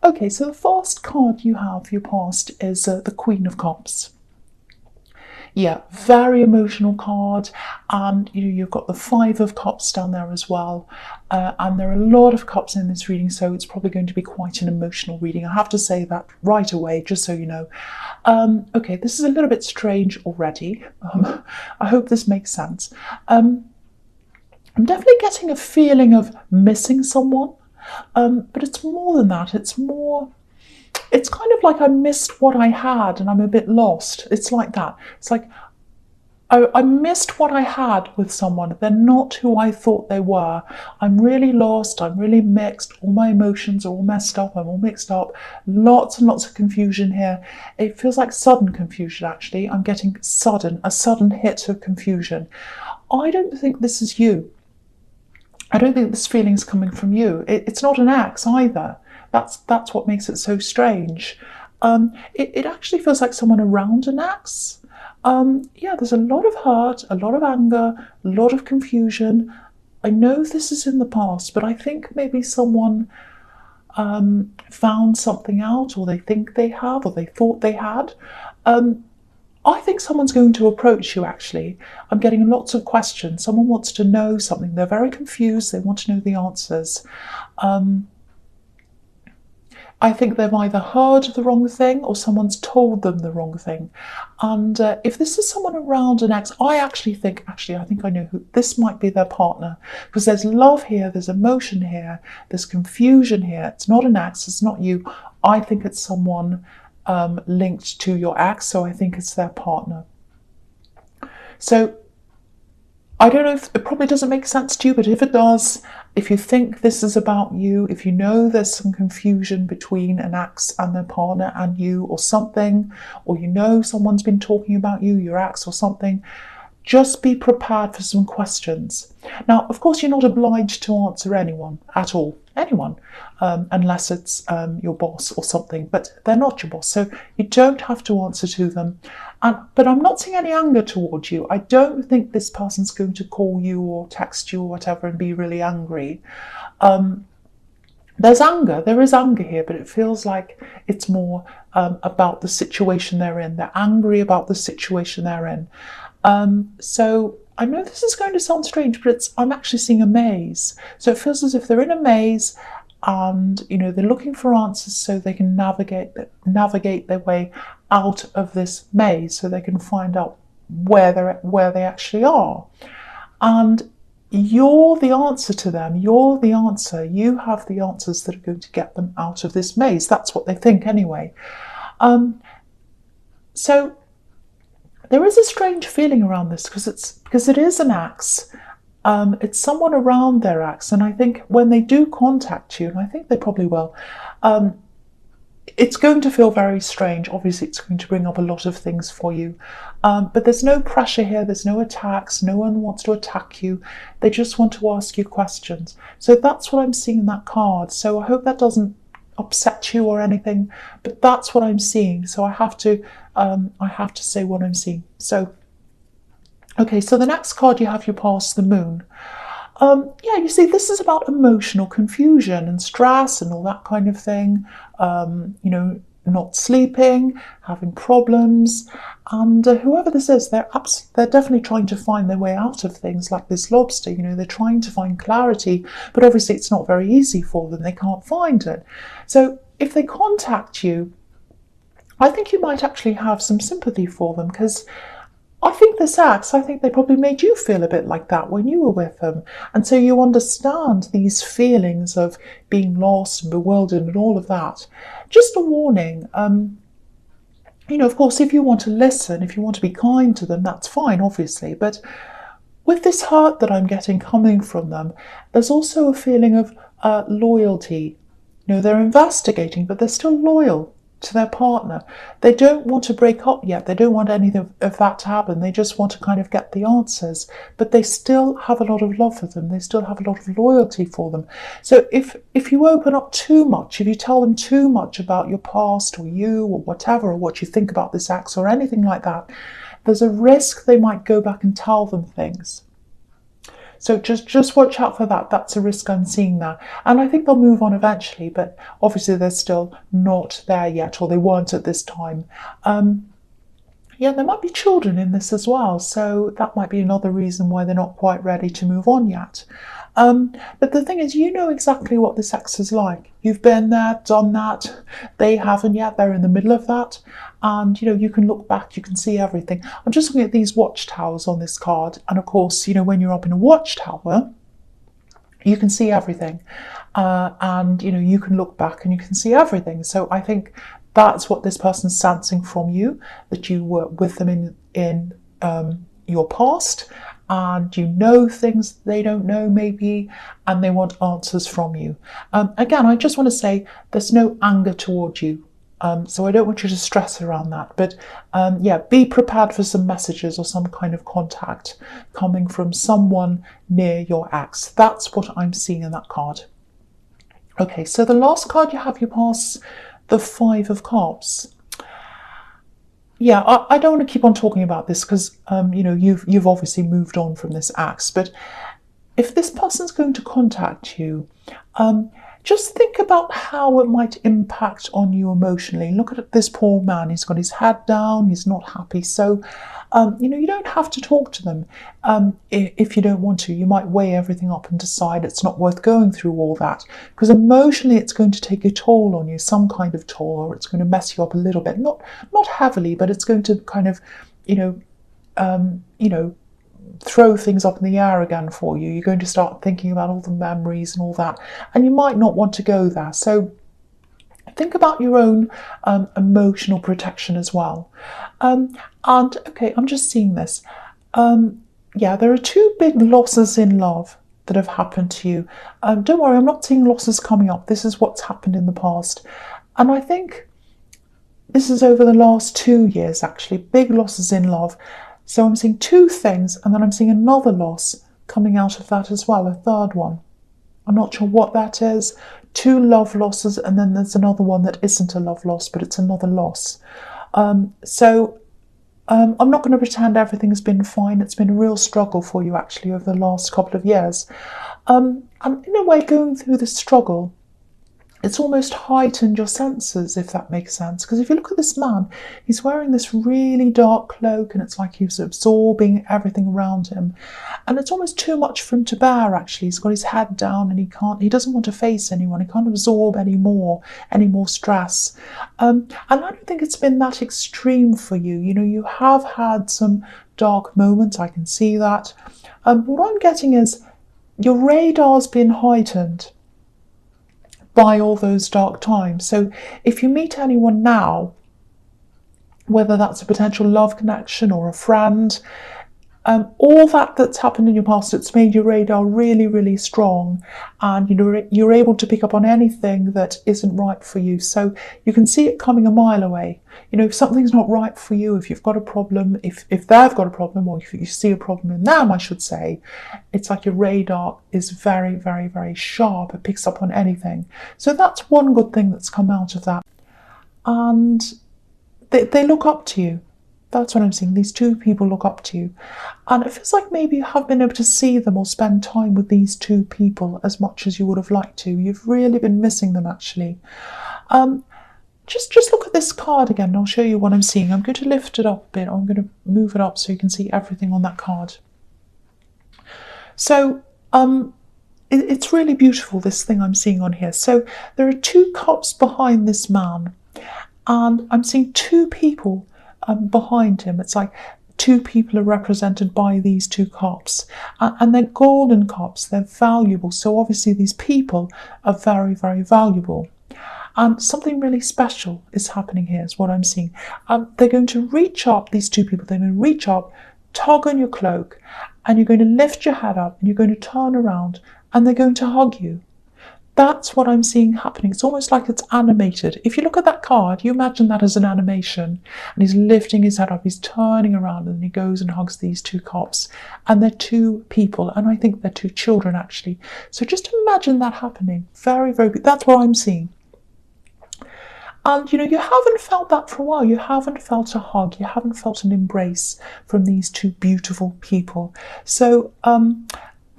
Okay, so the first card you have for your past is the Queen of Cups. Yeah, very emotional card, and you've got the Five of Cups down there as well, and there are a lot of cups in this reading, so it's probably going to be quite an emotional reading. I have to say that right away, just so you know. Okay, this is a little bit strange already. I hope this makes sense. I'm definitely getting a feeling of missing someone, but it's more than that. It's kind of like I missed what I had and I'm a bit lost. It's like that. It's like I missed what I had with someone. They're not who I thought they were. I'm really lost. I'm really mixed. All my emotions are all messed up. I'm all mixed up. Lots and lots of confusion here. It feels like sudden confusion, actually. I'm getting a sudden hit of confusion. I don't think this is you. I don't think this feeling's coming from you. It's not an ex either. That's what makes it so strange. It actually feels like someone around an ex. Yeah, there's a lot of hurt, a lot of anger, a lot of confusion. I know this is in the past, but I think maybe someone found something out, or they think they have, or they thought they had. I think someone's going to approach you, actually. I'm getting lots of questions. Someone wants to know something. They're very confused. They want to know the answers. I think they've either heard the wrong thing or someone's told them the wrong thing. And if this is someone around an ex, I think I know who this might be, their partner, because there's love here, there's emotion here, there's confusion here. It's not an ex, it's not you. I think it's someone linked to your ex, so I think it's their partner. So I don't know if it probably doesn't make sense to you, but if it does, if you think this is about you, if you know there's some confusion between an ex and their partner and you or something, or you know someone's been talking about you, your ex or something, just be prepared for some questions. Now, of course, you're not obliged to answer anyone at all, unless it's your boss or something, but they're not your boss, so you don't have to answer to them. But I'm not seeing any anger towards you. I don't think this person's going to call you or text you or whatever and be really angry. There is anger here, but it feels like it's more about the situation they're in. They're angry about the situation they're in. So I know this is going to sound strange, but I'm actually seeing a maze. So it feels as if they're in a maze, and they're looking for answers so they can navigate their way out of this maze, so they can find out where they actually are. And you're the answer to them. You're the answer. You have the answers that are going to get them out of this maze. That's what they think anyway. So there is a strange feeling around this because it is an ex. It's someone around their ex, and I think when they do contact you, and I think they probably will, it's going to feel very strange. Obviously, it's going to bring up a lot of things for you, but there's no pressure here. There's no attacks. No one wants to attack you. They just want to ask you questions. So that's what I'm seeing in that card. So I hope that doesn't upset you or anything, but that's what I'm seeing. So I have to say what I'm seeing. So okay, so the next card you have your past, the Moon. Yeah, you see, this is about emotional confusion and stress and all that kind of thing. Not sleeping, having problems, and whoever this is, they're definitely trying to find their way out of things, like this lobster. They're trying to find clarity, but obviously it's not very easy for them. They can't find it. So if they contact you, I think you might actually have some sympathy for them, because I think they probably made you feel a bit like that when you were with them. And so you understand these feelings of being lost and bewildered and all of that. Just a warning, of course, if you want to listen, if you want to be kind to them, that's fine, obviously. But with this hurt that I'm getting coming from them, there's also a feeling of loyalty. They're investigating, but they're still loyal to their partner. They don't want to break up yet. They don't want anything of that to happen. They just want to kind of get the answers, but they still have a lot of love for them. They still have a lot of loyalty for them. So if you open up too much, if you tell them too much about your past or you or whatever, or what you think about this ex or anything like that, there's a risk they might go back and tell them things. So just watch out for that. That's a risk I'm seeing there. And I think they'll move on eventually, but obviously they're still not there yet, or they weren't at this time. Yeah, there might be children in this as well, so that might be another reason why they're not quite ready to move on yet. But the thing is, you know exactly what this ex is like. You've been there, done that. They haven't yet. They're in the middle of that. And, you can look back, you can see everything. I'm just looking at these watchtowers on this card. And of course, when you're up in a watchtower, you can see everything. And, you can look back and you can see everything. So I think that's what this person's sensing from you, that you were with them in your past, and you know things they don't know maybe, and they want answers from you. Again, I just want to say there's no anger towards you, so I don't want you to stress around that. But yeah, be prepared for some messages or some kind of contact coming from someone near your ex. That's what I'm seeing in that card. Okay, so the last card you have, you pass the Five of Cups. Yeah, I don't want to keep on talking about this because, you've obviously moved on from this ex. But if this person's going to contact you, just think about how it might impact on you emotionally. Look at this poor man. He's got his head down. He's not happy. So, you don't have to talk to them if you don't want to. You might weigh everything up and decide it's not worth going through all that, because emotionally it's going to take a toll on you, some kind of toll, or it's going to mess you up a little bit. Not heavily, but it's going to kind of, throw things up in the air again for you. You're going to start thinking about all the memories and all that, and you might not want to go there. So think about your own emotional protection as well. And okay, I'm just seeing this. Yeah, there are two big losses in love that have happened to you. Don't worry, I'm not seeing losses coming up. This is what's happened in the past. And I think this is over the last 2 years, actually, big losses in love. So I'm seeing two things, and then I'm seeing another loss coming out of that as well, a third one. I'm not sure what that is. Two love losses, and then there's another one that isn't a love loss, but it's another loss. So I'm not going to pretend everything's been fine. It's been a real struggle for you, actually, over the last couple of years. And in a way, going through this struggle, it's almost heightened your senses, if that makes sense. Because if you look at this man, he's wearing this really dark cloak, and it's like he's absorbing everything around him. And it's almost too much for him to bear, actually. He's got his head down and he doesn't want to face anyone. He can't absorb any more stress. And I don't think it's been that extreme for you. You have had some dark moments, I can see that. What I'm getting is your radar's been heightened by all those dark times. So if you meet anyone now, whether that's a potential love connection or a friend, all that's happened in your past, it's made your radar really, really strong, and you're able to pick up on anything that isn't right for you. So you can see it coming a mile away. If something's not right for you, if you've got a problem, if they've got a problem, or if you see a problem in them, I should say, it's like your radar is very, very, very sharp. It picks up on anything. So that's one good thing that's come out of that. And they look up to you. That's what I'm seeing. These two people look up to you. And it feels like maybe you haven't been able to see them or spend time with these two people as much as you would have liked to. You've really been missing them, actually. Just look at this card again, and I'll show you what I'm seeing. I'm going to lift it up a bit. I'm going to move it up so you can see everything on that card. So it's really beautiful, this thing I'm seeing on here. So there are two cups behind this man, and I'm seeing two people behind him. It's like two people are represented by these two cups, and they're golden cups. They're valuable. So obviously these people are very, very valuable. And something really special is happening here, is what I'm seeing. They're going to reach up, these two people, they're going to reach up, tug on your cloak, and you're going to lift your head up, and you're going to turn around, and they're going to hug you. That's what I'm seeing happening. It's almost like it's animated. If you look at that card, you imagine that as an animation, and he's lifting his head up, he's turning around, and he goes and hugs these two cops. And they're two people, and I think they're two children, actually. So just imagine that happening. Very, very good. That's what I'm seeing. And, you haven't felt that for a while. You haven't felt a hug. You haven't felt an embrace from these two beautiful people. So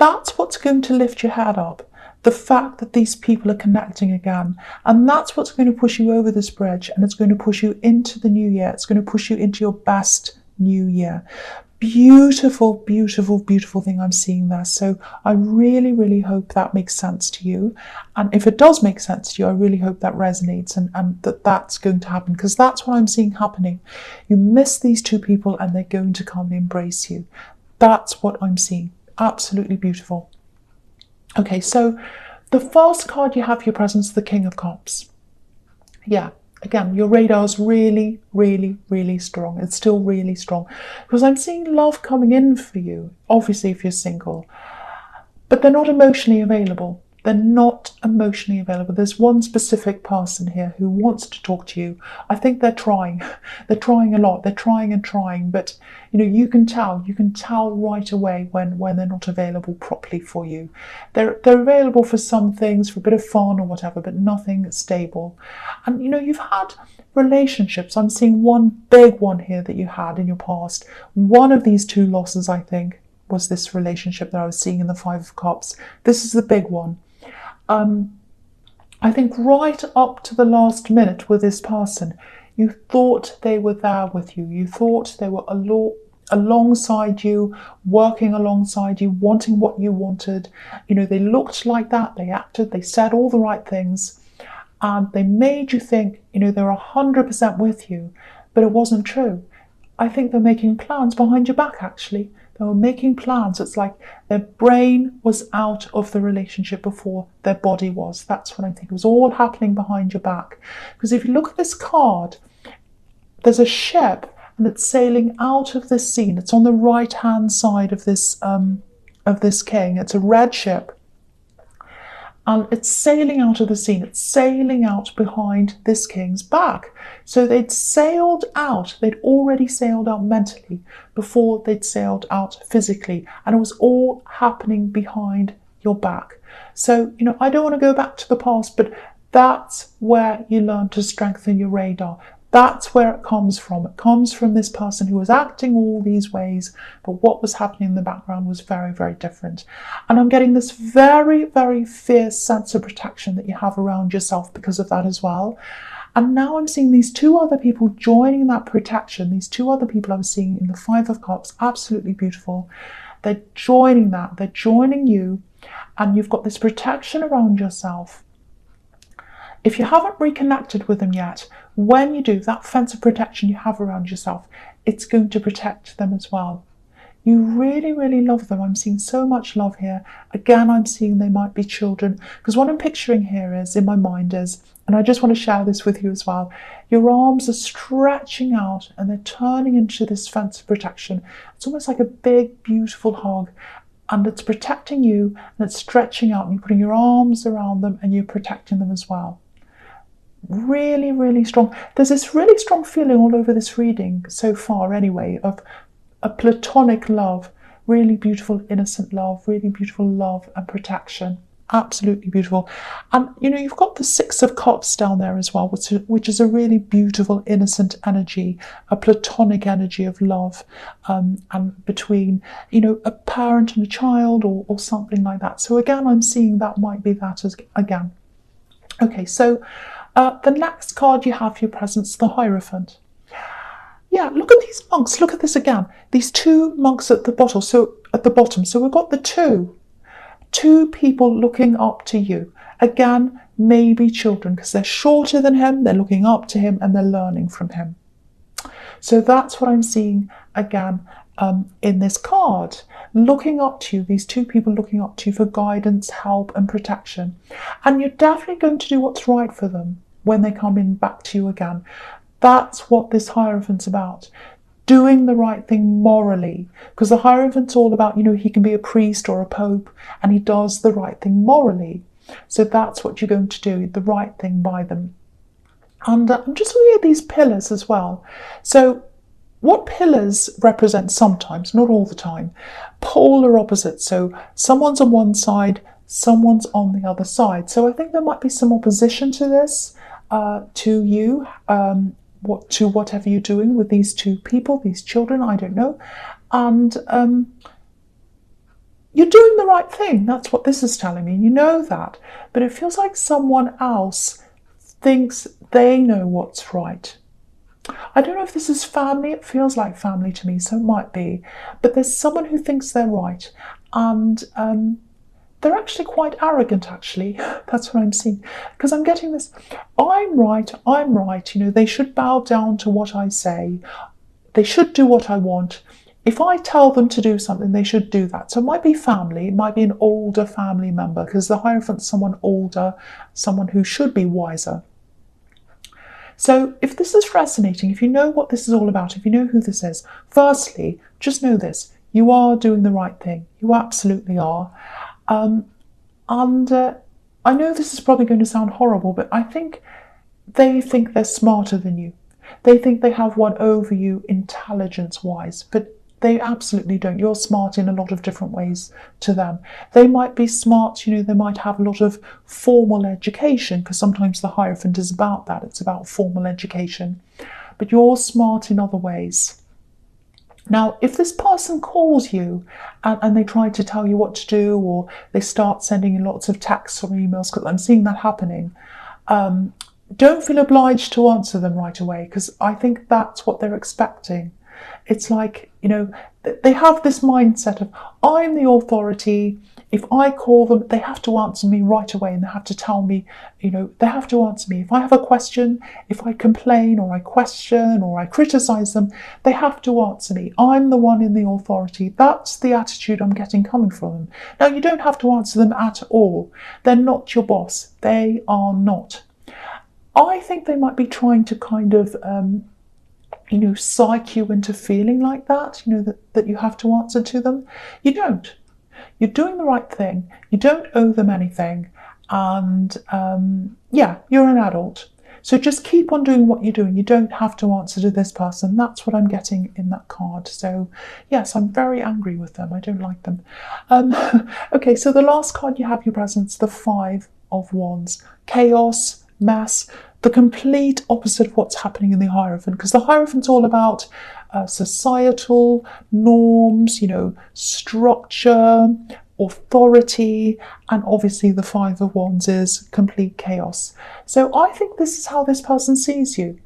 That's what's going to lift your head up. The fact that these people are connecting again. And that's what's going to push you over this bridge, and it's going to push you into the new year. It's going to push you into your best new year. Beautiful, beautiful, beautiful thing I'm seeing there. So I really, really hope that makes sense to you. And if it does make sense to you, I really hope that resonates and that's going to happen, because that's what I'm seeing happening. You miss these two people and they're going to come and embrace you. That's what I'm seeing. Absolutely beautiful. Okay, so the first card you have for your presence, the King of Cups. Yeah, again, your radar is really, really, really strong. It's still really strong, because I'm seeing love coming in for you, obviously if you're single, but they're not emotionally available. They're not emotionally available. There's one specific person here who wants to talk to you. I think they're trying. They're trying a lot. They're trying and trying, but you can tell right away when they're not available properly for you. They're available for some things, for a bit of fun or whatever, but nothing stable. And you've had relationships. I'm seeing one big one here that you had in your past. One of these two losses, I think, was this relationship that I was seeing in the Five of Cups. This is the big one. I think right up to the last minute with this person, you thought they were there with you. You thought they were alongside you, working alongside you, wanting what you wanted. They looked like that, they acted, they said all the right things, and they made you think, they're 100% with you, but it wasn't true. I think they're making plans behind your back, actually. They were making plans. It's like their brain was out of the relationship before their body was. That's what I think. It was all happening behind your back. Because if you look at this card, there's a ship and it's sailing out of this scene. It's on the right-hand side of this king. It's a red ship. And it's sailing out of the scene. It's sailing out behind this king's back. So they'd sailed out. They'd already sailed out mentally before they'd sailed out physically. And it was all happening behind your back. So, I don't want to go back to the past, but that's where you learn to strengthen your radar. That's where it comes from. It comes from this person who was acting all these ways, but what was happening in the background was very, very different. And I'm getting this very, very fierce sense of protection that you have around yourself because of that as well. And now I'm seeing these two other people joining that protection. These two other people I was seeing in the Five of Cups, absolutely beautiful. They're joining that. They're joining you, and you've got this protection around yourself. If you haven't reconnected with them yet, when you do, that fence of protection you have around yourself, it's going to protect them as well. You really, really love them. I'm seeing so much love here. Again, I'm seeing they might be children, because what I'm picturing here is, in my mind is, and I just want to share this with you as well, your arms are stretching out and they're turning into this fence of protection. It's almost like a big, beautiful hug, and it's protecting you and it's stretching out, and you're putting your arms around them and you're protecting them as well. Really, really strong. There's this really strong feeling all over this reading so far anyway of a platonic love, really beautiful, innocent love, really beautiful love and protection. Absolutely beautiful. And you've got the Six of Cups down there as well, which is a really beautiful, innocent energy, a platonic energy of love, and between a parent and a child or something like that. So again, I'm seeing that might be that as again. Okay, so the next card you have for your presence, the Hierophant. Yeah, look at these monks. Look at this again. These two monks at the bottom. So we've got the two people looking up to you. Again, maybe children, because they're shorter than him. They're looking up to him and they're learning from him. So that's what I'm seeing again in this card. Looking up to you, these two people looking up to you for guidance, help and protection. And you're definitely going to do what's right for them when they come in back to you again. That's what this Hierophant's about. Doing the right thing morally. Because the Hierophant's all about, he can be a priest or a pope and he does the right thing morally. So that's what you're going to do, the right thing by them. And I'm just looking at these pillars as well. So what pillars represent sometimes, not all the time, polar opposites. So someone's on one side, someone's on the other side. So I think there might be some opposition to this, to you, to whatever you're doing with these two people, these children, I don't know. And you're doing the right thing. That's what this is telling me. You know that. But it feels like someone else thinks they know what's right. I don't know if this is family. It feels like family to me, so it might be. But there's someone who thinks they're right. And they're actually quite arrogant, actually. That's what I'm seeing. Because I'm getting this, I'm right. They should bow down to what I say. They should do what I want. If I tell them to do something, they should do that. So it might be family, it might be an older family member, because the Hierophant's someone older, someone who should be wiser. So if this is resonating, if you know what this is all about, if you know who this is, firstly, just know this, you are doing the right thing. You absolutely are. I know this is probably going to sound horrible, but I think they think they're smarter than you. They think they have one over you intelligence-wise, but they absolutely don't. You're smart in a lot of different ways to them. They might be smart, they might have a lot of formal education, because sometimes the Hierophant is about that. It's about formal education. But you're smart in other ways. Now, if this person calls you and they try to tell you what to do, or they start sending you lots of texts or emails, because I'm seeing that happening, don't feel obliged to answer them right away, because I think that's what they're expecting. It's like, they have this mindset of, I'm the authority. If I call them, they have to answer me right away, and they have to tell me, they have to answer me. If I have a question, if I complain or I question or I criticize them, they have to answer me. I'm the one in the authority. That's the attitude I'm getting coming from them. Now, you don't have to answer them at all. They're not your boss. They are not. I think they might be trying to kind of, psych you into feeling like that, that you have to answer to them. You don't. You're doing the right thing. You don't owe them anything. And you're an adult. So just keep on doing what you're doing. You don't have to answer to this person. That's what I'm getting in that card. So yes, I'm very angry with them. I don't like them. Okay, so the last card you have your presence, the Five of Wands. Chaos, mess, the complete opposite of what's happening in the Hierophant, because the Hierophant's all about societal norms, structure, authority, and obviously the Five of Wands is complete chaos. So I think this is how this person sees you.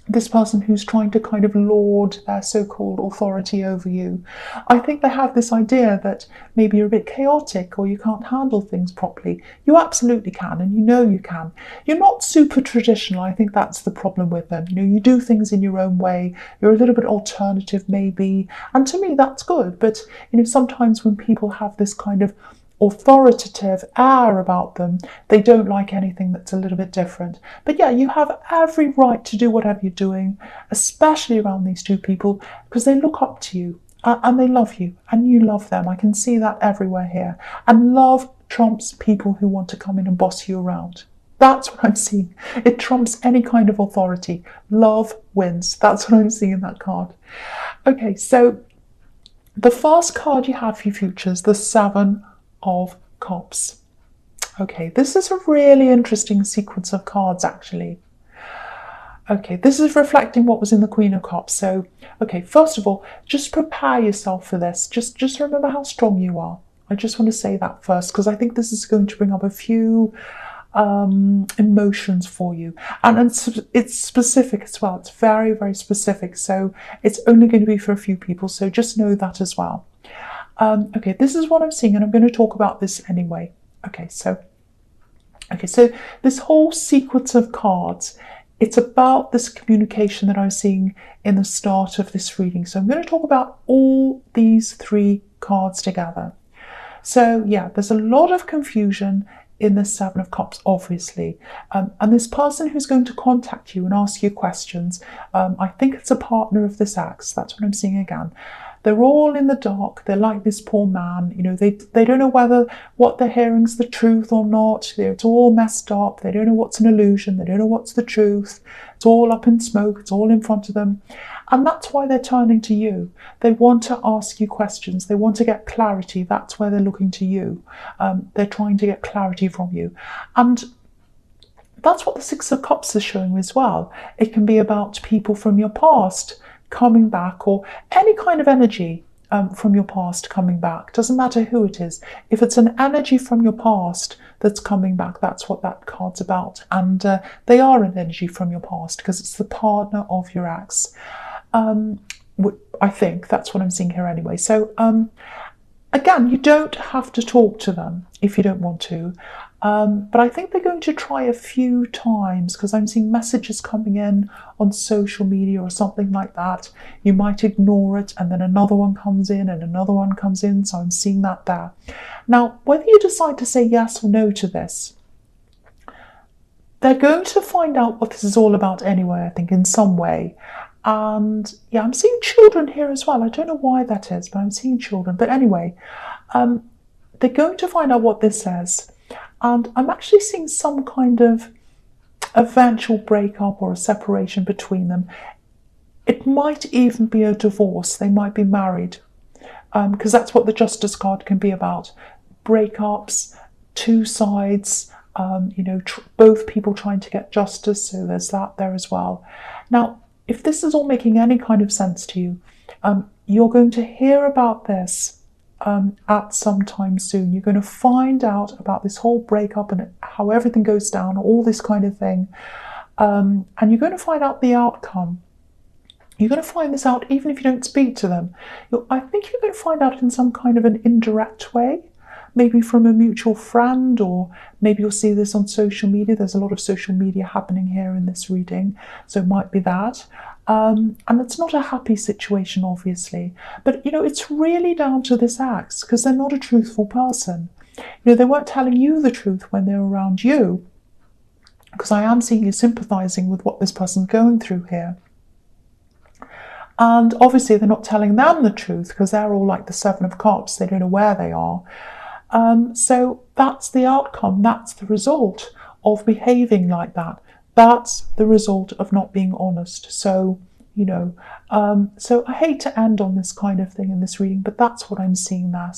This person who's trying to kind of lord their so-called authority over you. I think they have this idea that maybe you're a bit chaotic or you can't handle things properly. You absolutely can, and you can. You're not super traditional. I think that's the problem with them. You do things in your own way. You're a little bit alternative maybe, and to me that's good. But sometimes when people have this kind of authoritative air about them, they don't like anything that's a little bit different. But yeah, you have every right to do whatever you're doing, especially around these two people, because they look up to you and they love you and you love them. I can see that everywhere here. And love trumps people who want to come in and boss you around. That's what I'm seeing. It trumps any kind of authority. Love wins. That's what I'm seeing in that card. Okay, so the first card you have for your futures, the Seven of Cups. Okay, this is a really interesting sequence of cards, actually. Okay, this is reflecting what was in the Queen of Cups. So, okay, first of all, just prepare yourself for this. Just remember how strong you are. I just want to say that first, because I think this is going to bring up a few emotions for you. And it's specific as well. It's very, very specific. So it's only going to be for a few people. So just know that as well. Okay, this is what I'm seeing, and I'm going to talk about this anyway. Okay, so this whole sequence of cards, it's about this communication that I'm seeing in the start of this reading. So I'm going to talk about all these three cards together. So yeah, there's a lot of confusion in the Seven of Cups, obviously. And this person who's going to contact you and ask you questions, I think it's a partner of this ex. That's what I'm seeing again. They're all in the dark. They're like this poor man. They don't know whether what they're hearing is the truth or not. It's all messed up. They don't know what's an illusion. They don't know what's the truth. It's all up in smoke. It's all in front of them. And that's why they're turning to you. They want to ask you questions. They want to get clarity. That's where they're looking to you. They're trying to get clarity from you. And that's what the Six of Cups is showing as well. It can be about people from your past coming back, or any kind of energy. from your past coming back. Doesn't matter who it is. If it's an energy from your past that's coming back, that's what that card's about. And they are an energy from your past because it's the partner of your ex. I think that's what I'm seeing here anyway. So again, you don't have to talk to them if you don't want to. But I think they're going to try a few times because I'm seeing messages coming in on social media or something like that. You might ignore it and then another one comes in and another one comes in. So I'm seeing that there. Now, whether you decide to say yes or no to this, they're going to find out what this is all about anyway, I think, in some way. And yeah, I'm seeing children here as well. I don't know why that is, but I'm seeing children. But anyway, they're going to find out what this says. And I'm actually seeing some kind of eventual breakup or a separation between them. It might even be a divorce. They might be married, because that's what the Justice card can be about. Breakups, two sides, both people trying to get justice. So there's that there as well. Now, if this is all making any kind of sense to you, you're going to hear about this at some time soon. You're going to find out about this whole breakup and how everything goes down, all this kind of thing. And you're going to find out the outcome. You're going to find this out even if you don't speak to them. I think you're going to find out in some kind of an indirect way, maybe from a mutual friend, or maybe you'll see this on social media. There's a lot of social media happening here in this reading, so it might be that. And it's not a happy situation, obviously, but it's really down to this ex because they're not a truthful person. They weren't telling you the truth when they were around you, because I am seeing you sympathizing with what this person's going through here. And obviously they're not telling them the truth because they're all like the Seven of Cups. They don't know where they are. So that's the outcome. That's the result of behaving like that. That's the result of not being honest. So, so I hate to end on this kind of thing in this reading, but that's what I'm seeing there.